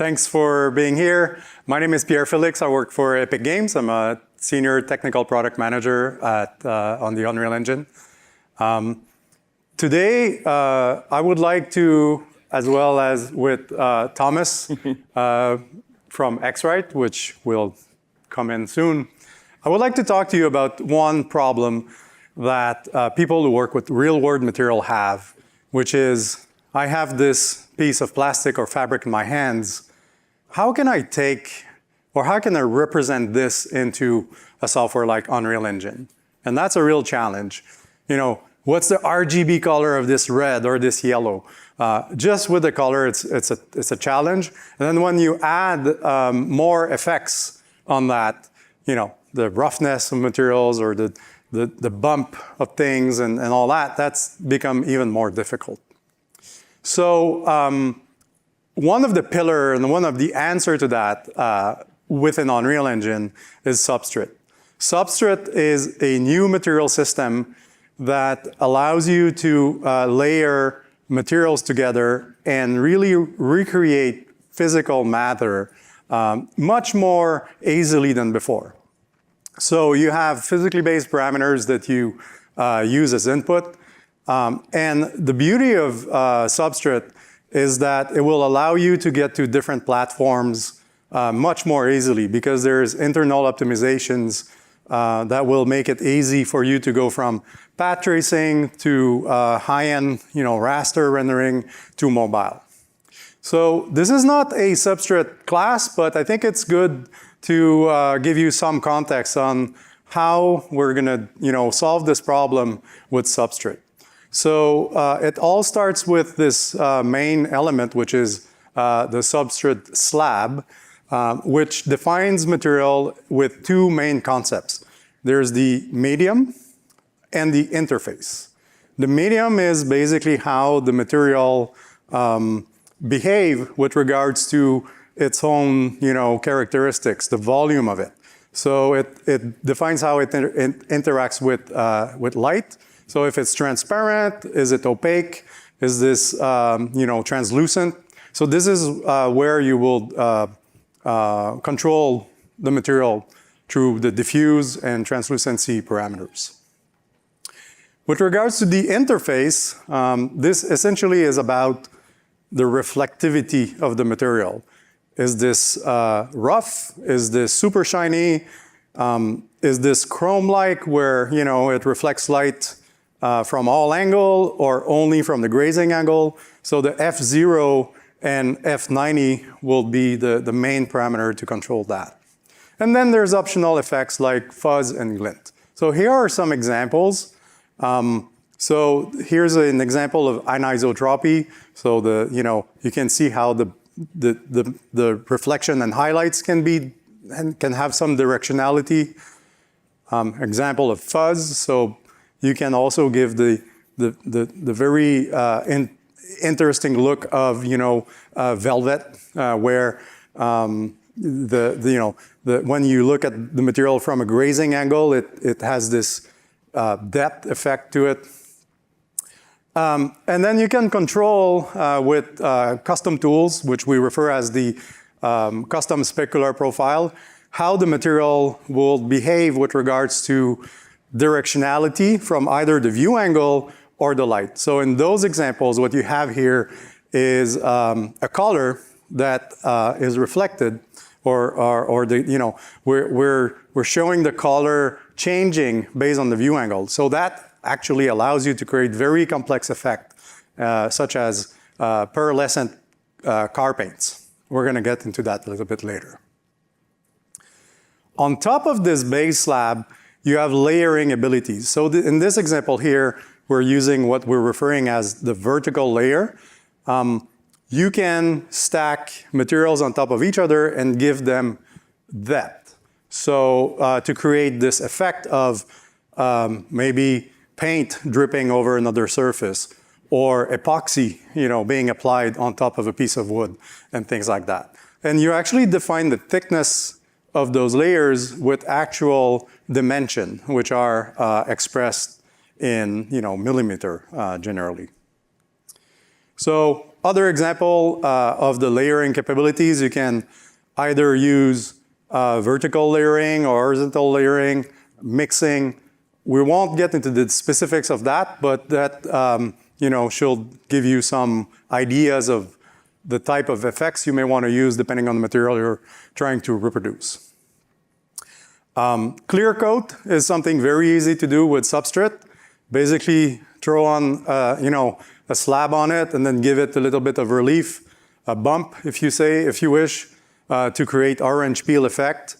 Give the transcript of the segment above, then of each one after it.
Thanks for being here. My name is Pierre Felix. I work for Epic Games. I'm a senior technical product manager on the Unreal Engine. Today, I would like to, as well as with Thomas from X-Rite, which will come in soon, I would like to talk to you about one problem that people who work with real-world material have, which is, I have this piece of plastic or fabric in my hands. How can I take, or how can I represent this into a software like Unreal Engine? And that's a real challenge. You know, what's the RGB color of this red or this yellow? Just with the color, it's a challenge. And then when you add more effects on that, you know, the roughness of materials or the bump of things and all that, that's become even more difficult. So one of the pillars and one of the answer to that within Unreal Engine is Substrate. Substrate is a new material system that allows you to layer materials together and really recreate physical matter much more easily than before. So you have physically based parameters that you use as input. And the beauty of Substrate is that it will allow you to get to different platforms much more easily because there's internal optimizations that will make it easy for you to go from path tracing to high-end, raster rendering to mobile. So this is not a Substrate class, but I think it's good to give you some context on how we're going to, solve this problem with Substrate. So it all starts with this main element, which is the substrate slab, which defines material with two main concepts. There's the medium and the interface. The medium is basically how the material behave with regards to its own, characteristics, the volume of it. So it defines how it interacts with light. So if it's transparent, is it opaque? Is this, translucent? So this is where you will control the material through the diffuse and translucency parameters. With regards to the interface, this essentially is about the reflectivity of the material. Is this rough? Is this super shiny? Is this chrome-like where, it reflects light from all angle or only from the grazing angle? So the F0 and F90 will be the main parameter to control that. And then there's optional effects like fuzz and glint. So here are some examples. So here's an example of anisotropy. So you can see how the reflection and highlights can have some directionality. Example of fuzz. So you can also give the very interesting look of velvet, where when you look at the material from a grazing angle, it has this depth effect to it. And then you can control with custom tools, which we refer as the custom specular profile, how the material will behave with regards to directionality from either the view angle or the light. So in those examples, what you have here is a color that is reflected, or we're showing the color changing based on the view angle. So that actually allows you to create very complex effect, such as pearlescent car paints. We're going to get into that a little bit later. On top of this base slab, you have layering abilities. So in this example here, we're using what we're referring as the vertical layer. You can stack materials on top of each other and give them depth. So to create this effect of maybe paint dripping over another surface, or epoxy, being applied on top of a piece of wood and things like that. And you actually define the thickness of those layers with actual dimension, which are expressed in millimeter generally. So Other example of the layering capabilities, you can either use vertical layering or horizontal layering, mixing. We won't get into the specifics of that, but that should give you some ideas of the type of effects you may want to use depending on the material you're trying to reproduce. Clear coat is something very easy to do with substrate. Basically, throw on a slab on it and then give it a little bit of relief, a bump, if you wish, to create orange peel effect.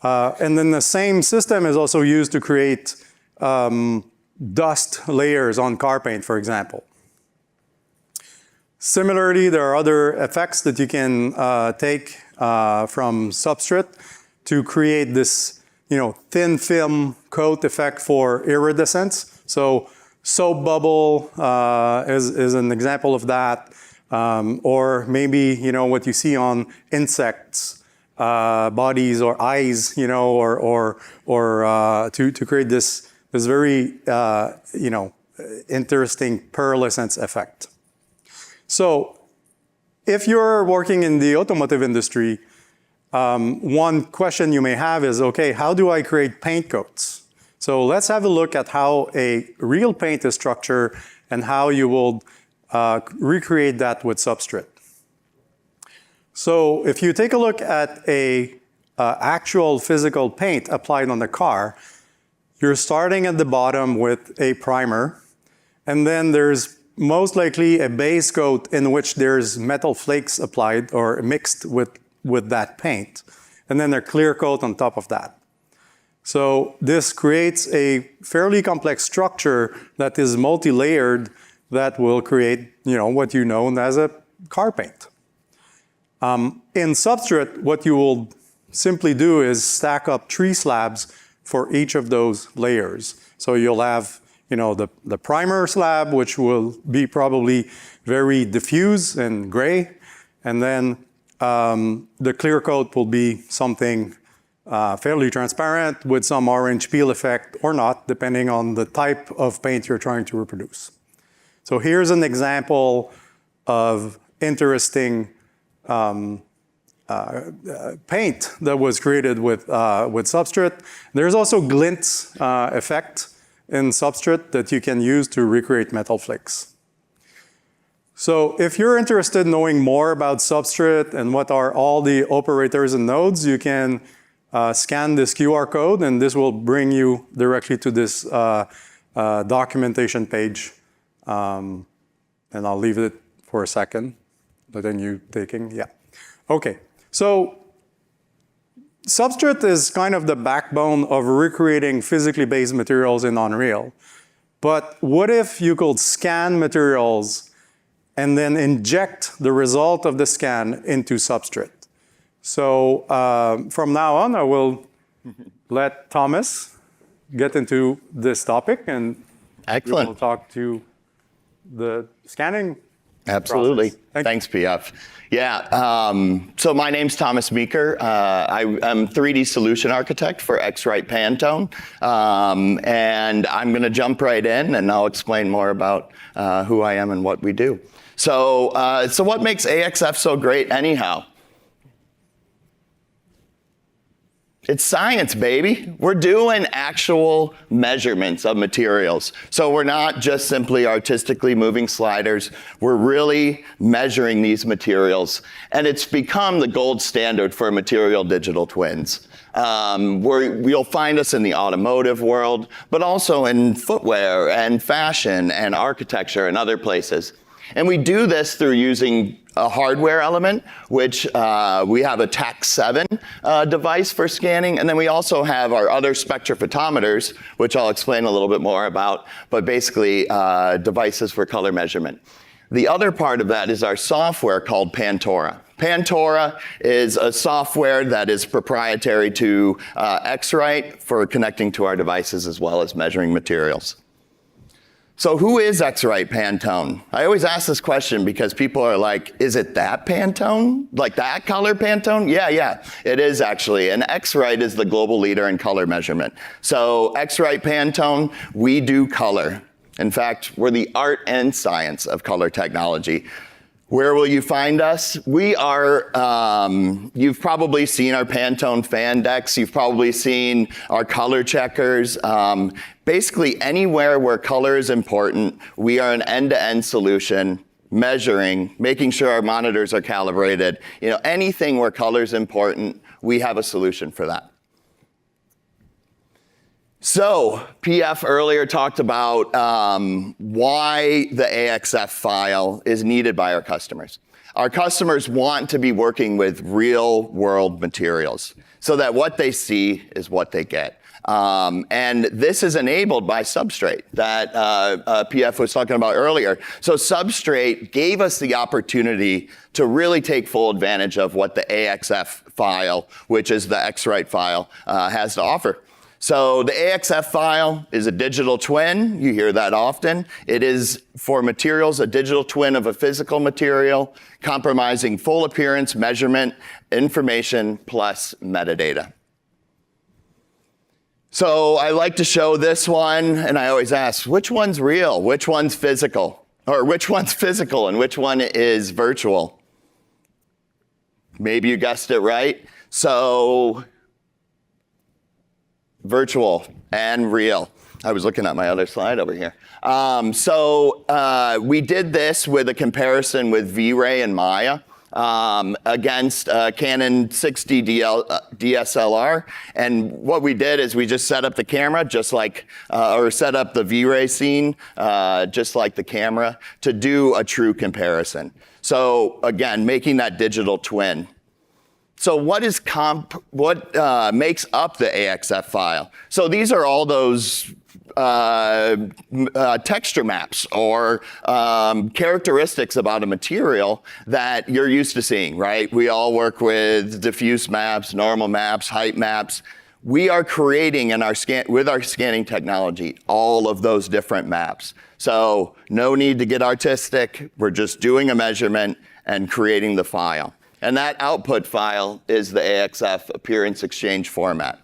And then the same system is also used to create dust layers on car paint, for example. Similarly, there are other effects that you can take from substrate to create this thin film coat effect for iridescence. So soap bubble is an example of that. Or maybe what you see on insects, bodies or eyes, or to create this very interesting pearlescence effect. So if you're working in the automotive industry, one question you may have is, okay, how do I create paint coats? So let's have a look at how a real paint is structured and how you will recreate that with substrate. So if you take a look at a actual physical paint applied on the car, you're starting at the bottom with a primer, and then there's most likely a base coat in which there's metal flakes applied or mixed with that paint, and then a clear coat on top of that. So this creates a fairly complex structure that is multi-layered that will create what you know as a car paint. In substrate, what you will simply do is stack up 3 slabs for each of those layers. So you'll have the primer slab, which will be probably very diffuse and gray, and then the clear coat will be something fairly transparent with some orange peel effect or not, depending on the type of paint you're trying to reproduce. So here's an example of interesting paint that was created with substrate. There's also glint effect in substrate that you can use to recreate metal flakes. So if you're interested in knowing more about substrate and what are all the operators and nodes, you can scan this QR code, and this will bring you directly to this documentation page. And I'll leave it for a second, letting you taking, yeah. Okay, so substrate is kind of the backbone of recreating physically based materials in Unreal. But what if you could scan materials and then inject the result of the scan into substrate? So from now on, I will let Thomas get into this topic, and excellent. We'll talk to the scanning. Absolutely. Thanks, PF. Yeah, so my name's Thomas Meeker. I'm 3D solution architect for X-Rite Pantone. And I'm going to jump right in, and I'll explain more about who I am and what we do. So what makes AxF so great anyhow? It's science, baby. We're doing actual measurements of materials. So we're not just simply artistically moving sliders. We're really measuring these materials. And it's become the gold standard for material digital twins. You'll find us in the automotive world, but also in footwear and fashion and architecture and other places. And we do this through using a hardware element, which we have a TAC7 device for scanning, and then we also have our other spectrophotometers, which I'll explain a little bit more about, but basically devices for color measurement. The other part of that is our software called PANTORA. PANTORA is a software that is proprietary to X-Rite for connecting to our devices as well as measuring materials. So who is X-Rite Pantone? I always ask this question because people are like, is it that Pantone? Like that color Pantone? Yeah, it is actually. And X-Rite is the global leader in color measurement. So X-Rite Pantone, we do color. In fact, we're the art and science of color technology. Where will you find us? We are, you've probably seen our Pantone fan decks. You've probably seen our color checkers. Basically anywhere where color is important, we are an end-to-end solution, measuring, making sure our monitors are calibrated. You know, anything where color is important, we have a solution for that. So, PF earlier talked about why the AxF file is needed by our customers. Our customers want to be working with real-world materials so that what they see is what they get. And this is enabled by Substrate that PF was talking about earlier. So Substrate gave us the opportunity to really take full advantage of what the AxF file, which is the X-Rite file, has to offer. So the AxF file is a digital twin. You hear that often. It is, for materials, a digital twin of a physical material, comprising full appearance, measurement, information, plus metadata. So I like to show this one, and I always ask, which one's real? Which one's physical? Or which one's physical and which one is virtual? Maybe you guessed it right. So virtual and real. I was looking at my other slide over here. We did this with a comparison with V-Ray and Maya against Canon 6D DSLR. And what we did is we just set up the camera just like, or set up the V-Ray scene just like the camera to do a true comparison. So again, making that digital twin. So what makes up the AxF file? So these are all those texture maps or characteristics about a material that you're used to seeing, right? We all work with diffuse maps, normal maps, height maps. We are creating in our with our scanning technology all of those different maps. So no need to get artistic. We're just doing a measurement and creating the file. And that output file is the AxF appearance exchange format.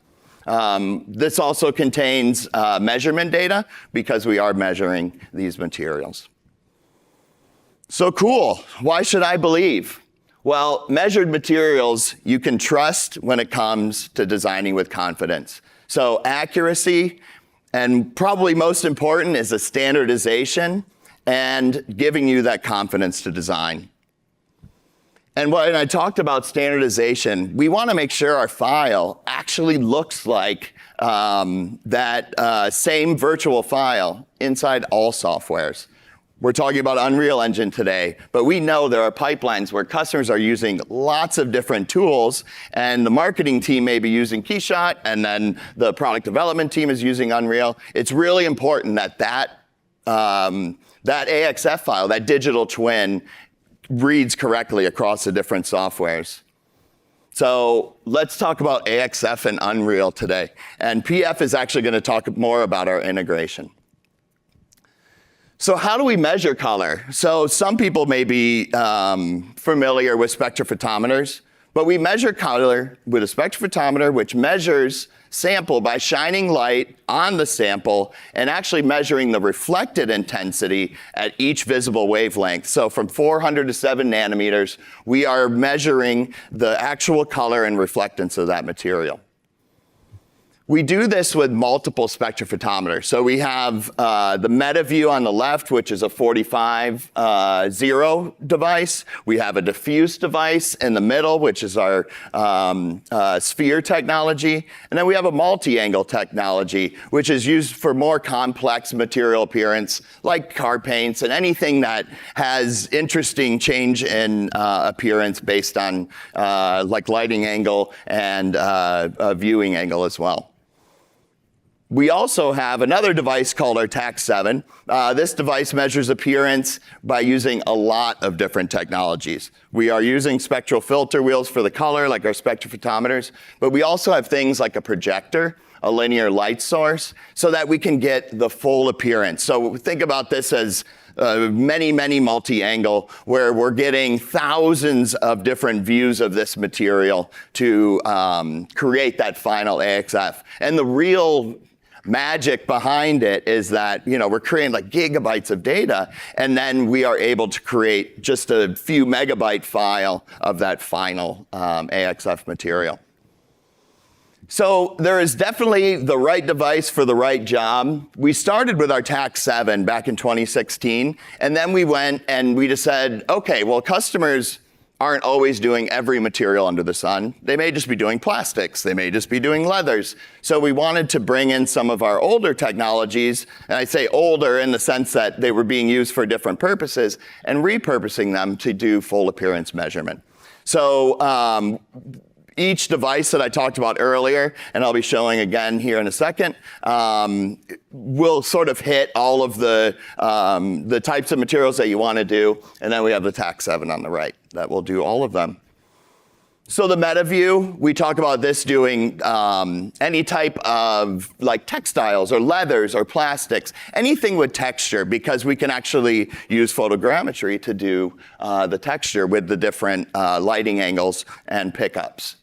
This also contains measurement data because we are measuring these materials. So cool. Why should I believe? Well, measured materials you can trust when it comes to designing with confidence. So accuracy, and probably most important, is a standardization and giving you that confidence to design. And when I talked about standardization, we want to make sure our file actually looks like that same virtual file inside all softwares. We're talking about Unreal Engine today, but we know there are pipelines where customers are using lots of different tools, and the marketing team may be using Keyshot, and then the product development team is using Unreal. It's really important that that AxF file, that digital twin, reads correctly across the different softwares. So let's talk about AxF and Unreal today. And PF is actually going to talk more about our integration. So how do we measure color? So some people may be familiar with spectrophotometers, but we measure color with a spectrophotometer, which measures sample by shining light on the sample and actually measuring the reflected intensity at each visible wavelength. So from 400 to 7 nanometers, we are measuring the actual color and reflectance of that material. We do this with multiple spectrophotometers. So we have the MetaView on the left, which is a 45-0 device. We have a diffuse device in the middle, which is our sphere technology. And then we have a multi-angle technology, which is used for more complex material appearance, like car paints and anything that has interesting change in appearance based on like lighting angle and viewing angle as well. We also have another device called our TAC7. This device measures appearance by using a lot of different technologies. We are using spectral filter wheels for the color, like our spectrophotometers, but we also have things like a projector, a linear light source, so that we can get the full appearance. So think about this as many multi-angle, where we're getting thousands of different views of this material to create that final AxF. And the real magic behind it is that, we're creating like gigabytes of data, and then we are able to create just a few megabyte file of that final AxF material. So there is definitely the right device for the right job. We started with our TAC7 back in 2016, and then we went and we just said, okay, well, customers aren't always doing every material under the sun. They may just be doing plastics. They may just be doing leathers. So we wanted to bring in some of our older technologies, and I say older in the sense that they were being used for different purposes, and repurposing them to do full appearance measurement. So each device that I talked about earlier, and I'll be showing again here in a second, will sort of hit all of the types of materials that you want to do. And then we have the TAC7 on the right that will do all of them. So the meta view, we talk about this doing any type of like textiles or leathers or plastics, anything with texture, because we can actually use photogrammetry to do the texture with the different lighting angles and pickups.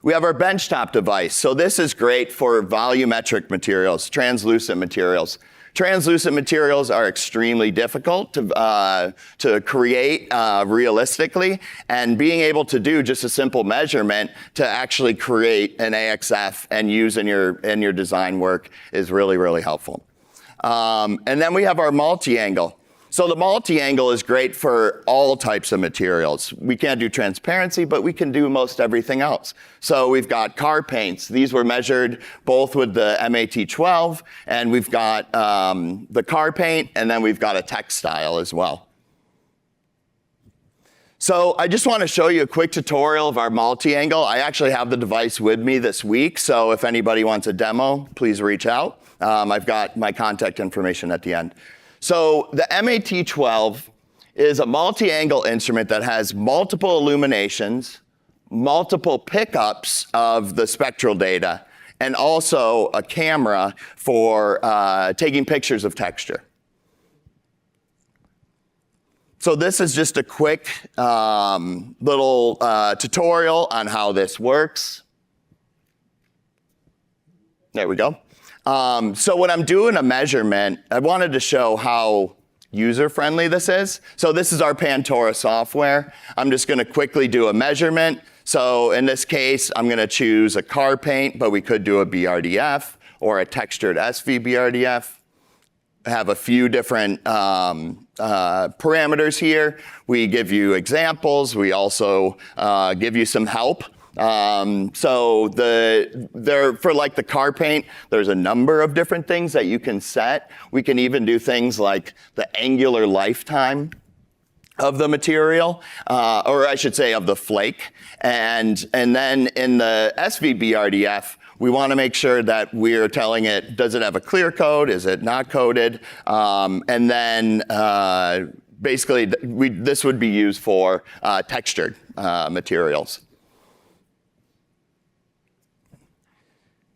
We have our benchtop device. So this is great for volumetric materials, translucent materials. Translucent materials are extremely difficult to create realistically, and being able to do just a simple measurement to actually create an AxF and use in your design work is really, really helpful. And then we have our multi-angle. So the multi-angle is great for all types of materials. We can't do transparency, but we can do most everything else. So we've got car paints. These were measured both with the MAT12, and we've got the car paint, and then we've got a textile as well. So I just want to show you a quick tutorial of our multi-angle. I actually have the device with me this week, so if anybody wants a demo, please reach out. I've got my contact information at the end. So the MAT12 is a multi-angle instrument that has multiple illuminations, multiple pickups of the spectral data, and also a camera for taking pictures of texture. So this is just a quick little tutorial on how this works. There we go. So when I'm doing a measurement, I wanted to show how user-friendly this is. So this is our PANTORA software. I'm just going to quickly do a measurement. So in this case, I'm going to choose a car paint, but we could do a BRDF or a textured SV BRDF. I have a few different parameters here. We give you examples. We also give you some help. So for like the car paint, there's a number of different things that you can set. We can even do things like the angular lifetime of the material, or I should say of the flake. And then in the SVBRDF, we want to make sure that we're telling it, does it have a clear coat? Is it not coated? And then basically this would be used for textured materials.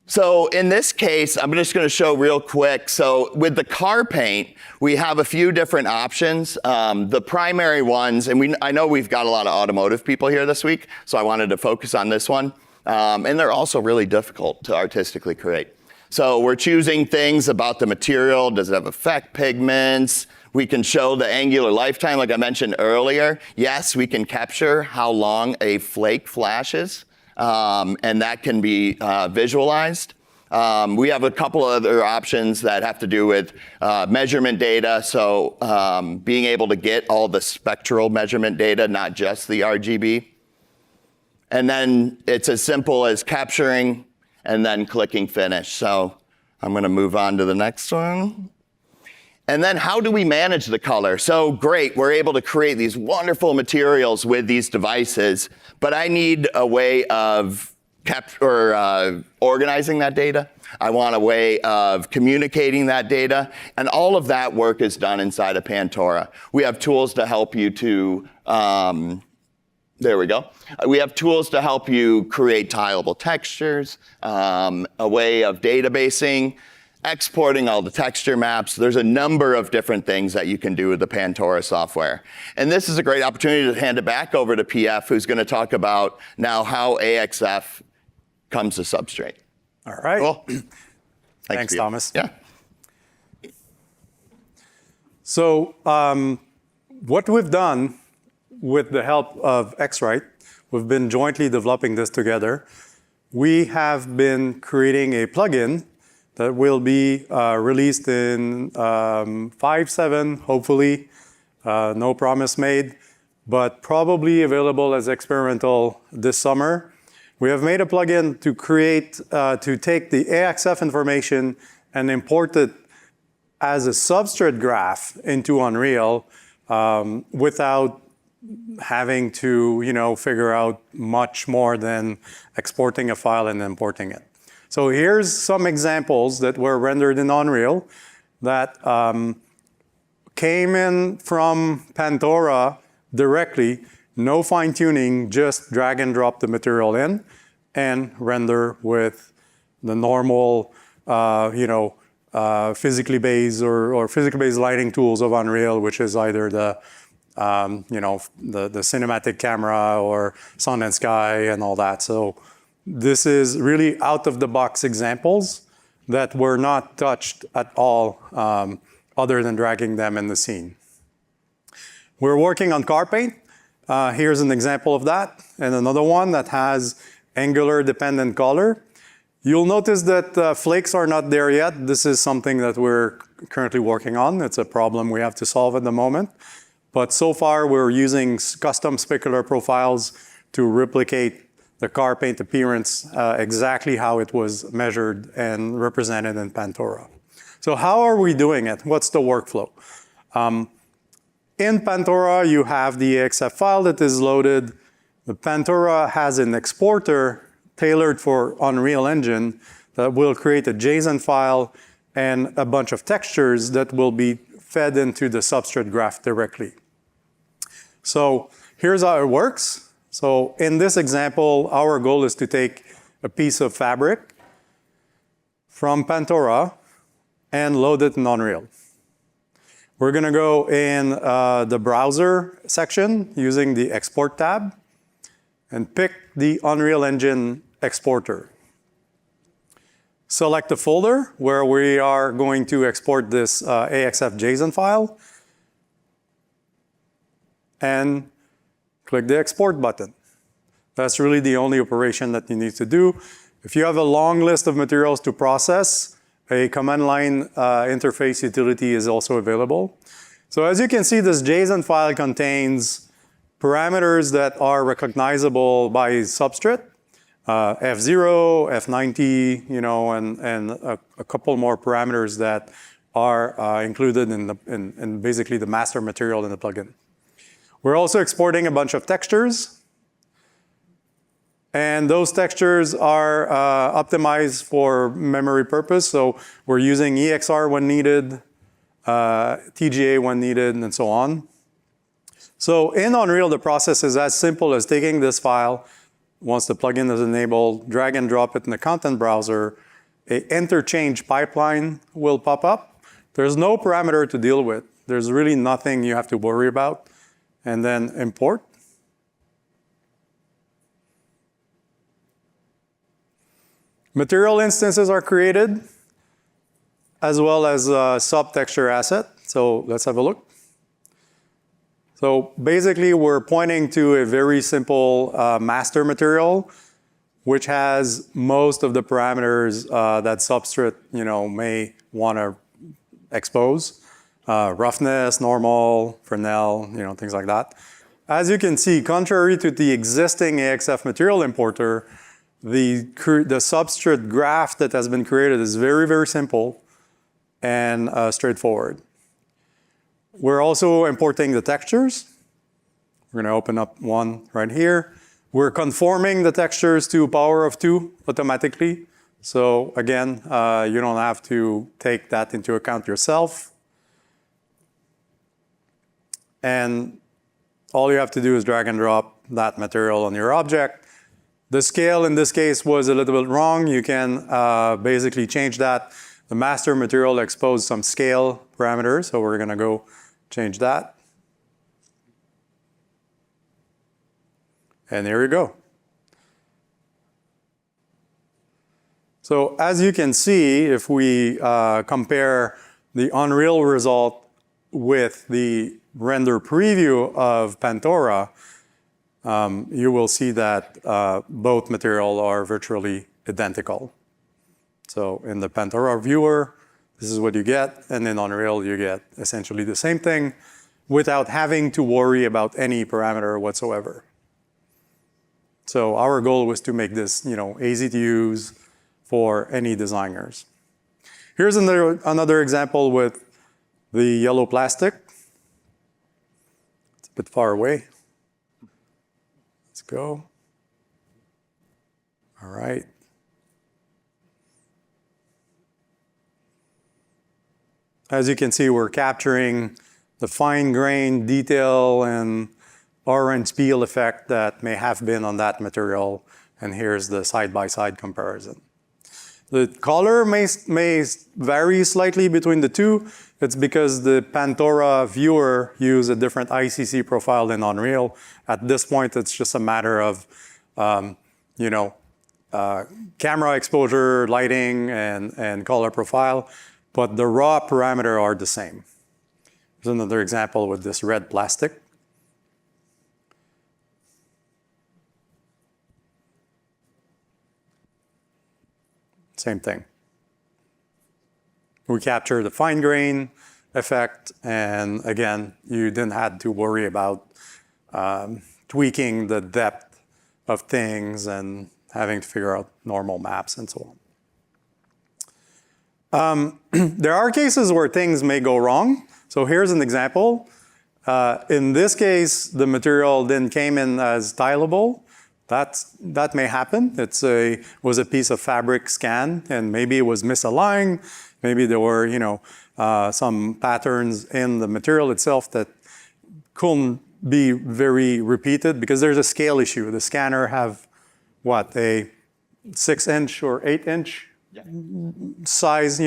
So in this case, I'm just going to show real quick. So with the car paint, we have a few different options. The primary ones, and I know we've got a lot of automotive people here this week, so I wanted to focus on this one. And they're also really difficult to artistically create. So we're choosing things about the material. Does it have effect pigments? We can show the angular lifetime, like I mentioned earlier. Yes, we can capture how long a flake flashes. And that can be visualized. We have a couple other options that have to do with measurement data, so being able to get all the spectral measurement data, not just the RGB. And then it's as simple as capturing and then clicking finish. So I'm going to move on to the next one. And then how do we manage the color? So great, we're able to create these wonderful materials with these devices, but I need a way of organizing that data. I want a way of communicating that data, and all of that work is done inside of Pantora. We have tools to help you to, there we go. We have tools to help you create tileable textures, a way of databasing, exporting all the texture maps. There's a number of different things that you can do with the Pantora software. And this is a great opportunity to hand it back over to PF, who's going to talk about now how AxF comes to substrate. All right. Cool. Thanks, Pete. Thomas. Yeah. So what we've done with the help of X-Rite, we've been jointly developing this together. We have been creating a plugin that will be released in 5.7, hopefully. No promise made, but probably available as experimental this summer. We have made a plugin to create, to take the AxF information and import it as a substrate graph into Unreal without having to, figure out much more than exporting a file and importing it. So here's some examples that were rendered in Unreal that came in from Pantora directly, no fine tuning, just drag and drop the material in and render with the normal, physically based or physically based lighting tools of Unreal, which is either the cinematic camera or sun and sky and all that. So this is really out of the box examples that were not touched at all other than dragging them in the scene. We're working on car paint. Here's an example of that, and another one that has angular dependent color. You'll notice that flakes are not there yet. This is something that we're currently working on. It's a problem we have to solve at the moment. But so far, we're using custom specular profiles to replicate the car paint appearance exactly how it was measured and represented in Pantora. So how are we doing it? What's the workflow? In Pantora, you have the AxF file that is loaded. The Pantora has an exporter tailored for Unreal Engine that will create a JSON file and a bunch of textures that will be fed into the substrate graph directly. So here's how it works. So in this example, our goal is to take a piece of fabric from Pantora and load it in Unreal. We're going to go in the browser section using the export tab and pick the Unreal Engine exporter. Select the folder where we are going to export this AxF JSON file and click the export button. That's really the only operation that you need to do. If you have a long list of materials to process, a command line interface utility is also available. So as you can see, this JSON file contains parameters that are recognizable by substrate, F0, F90, and a couple more parameters that are included in basically the master material in the plugin. We're also exporting a bunch of textures. And those textures are optimized for memory purpose. So we're using EXR when needed, TGA when needed, and so on. So in Unreal, the process is as simple as taking this file, once the plugin is enabled, drag and drop it in the content browser. An interchange pipeline will pop up. There's no parameter to deal with. There's really nothing you have to worry about. And then import. Material instances are created, as well as a sub-texture asset. So let's have a look. So basically, we're pointing to a very simple master material, which has most of the parameters that substrate may want to expose. Roughness, normal, Fresnel, things like that. As you can see, contrary to the existing AxF material importer, the substrate graph that has been created is very, very simple and straightforward. We're also importing the textures. We're going to open up one right here. We're conforming the textures to power of 2 automatically. So again, you don't have to take that into account yourself. And all you have to do is drag and drop that material on your object. The scale in this case was a little bit wrong. You can basically change that. The master material exposed some scale parameters, so we're going to go change that. And there you go. So as you can see, if we compare the Unreal result with the render preview of Pantora, you will see that both materials are virtually identical. So in the Pantora viewer, this is what you get, and in Unreal, you get essentially the same thing without having to worry about any parameter whatsoever. So our goal was to make this, easy to use for any designers. Here's another example with the yellow plastic. It's a bit far away. Let's go. All right. As you can see, we're capturing the fine grain detail and orange peel effect that may have been on that material. And here's the side-by-side comparison. The color may vary slightly between the two. It's because the Pantora viewer used a different ICC profile than Unreal. At this point, it's just a matter of, camera exposure, lighting, and color profile. But the raw parameters are the same. Here's another example with this red plastic. Same thing. We capture the fine grain effect, and again, you didn't have to worry about tweaking the depth of things and having to figure out normal maps and so on. There are cases where things may go wrong. So here's an example. In this case, the material didn't came in as tileable. That may happen. It was a piece of fabric scan, and maybe it was misaligned. Maybe there were, some patterns in the material itself that couldn't be very repeated because there's a scale issue. The scanner have what, a 6-inch or 8-inch size,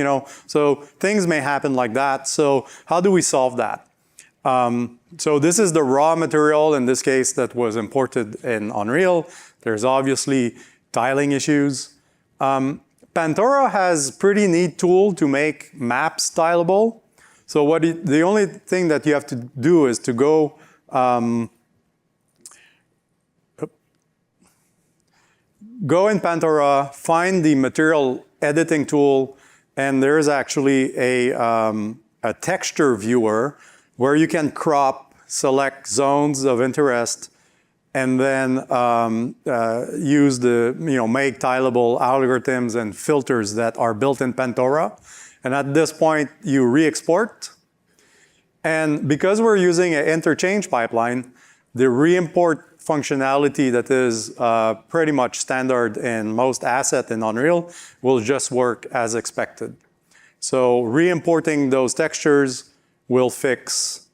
So things may happen like that. So how do we solve that? So this is the raw material, in this case, that was imported in Unreal. There's obviously tiling issues. Pantora has pretty neat tool to make maps tileable. So the only thing that you have to do is to go in Pantora, find the material editing tool, and there is actually a texture viewer where you can crop, select zones of interest, and then use the make tileable algorithms and filters that are built in Pantora. And at this point, you re-export. And because we're using an interchange pipeline, the re-import functionality that is pretty much standard in most assets in Unreal will just work as expected. So re-importing those textures will fix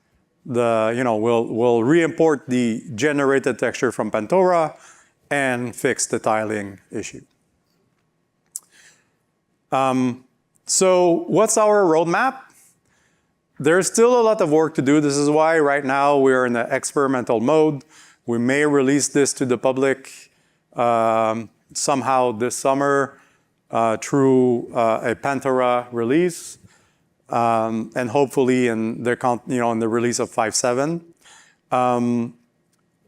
we'll re-import the generated texture from Pantora and fix the tiling issue. So what's our roadmap? There's still a lot of work to do. This is why right now we're in the experimental mode. We may release this to the public somehow this summer through a Pantora release. And hopefully in the release of 5.7.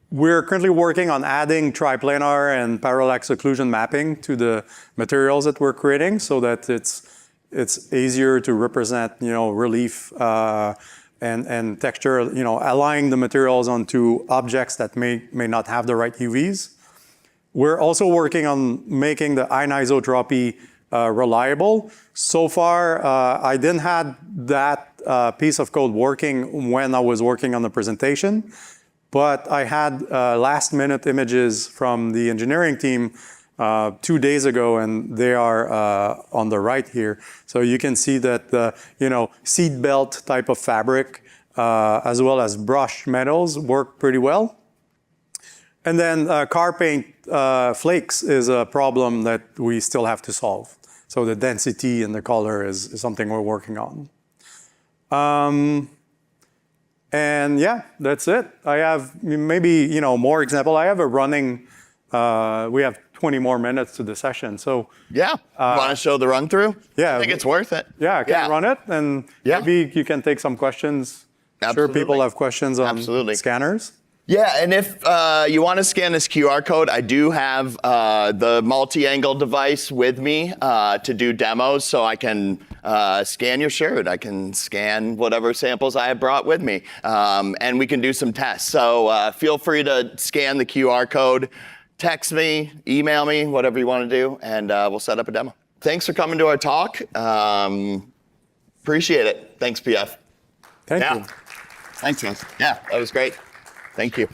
We're currently working on adding triplanar and parallax occlusion mapping to the materials that we're creating so that it's easier to represent, relief and texture, aligning the materials onto objects that may not have the right UVs. We're also working on making the anisotropy reliable. So far, I didn't have that piece of code working when I was working on the presentation, but I had last-minute images from the engineering team 2 days ago, and they are on the right here. So you can see that seat belt type of fabric, as well as brushed metals, work pretty well. And then car paint flakes is a problem that we still have to solve. So the density and the color is something we're working on. And yeah, that's it. I have maybe more example. I have a running. We have 20 more minutes to the session. So Yeah. Want to show the run through? yeah. I think it's worth it. yeah, I can run it, and Yeah. maybe you can take some questions. Absolutely. I'm sure people have questions on Absolutely. scanners. Yeah, and if you want to scan this QR code, I do have the multi-angle device with me to do demos, so I can scan your shirt. I can scan whatever samples I have brought with me, and we can do some tests. So feel free to scan the QR code, text me, email me, whatever you want to do, and we'll set up a demo. Thanks for coming to our talk. Appreciate it. Thanks, PF. Thank you. Thanks, guys. Yeah, that was great. Thank you.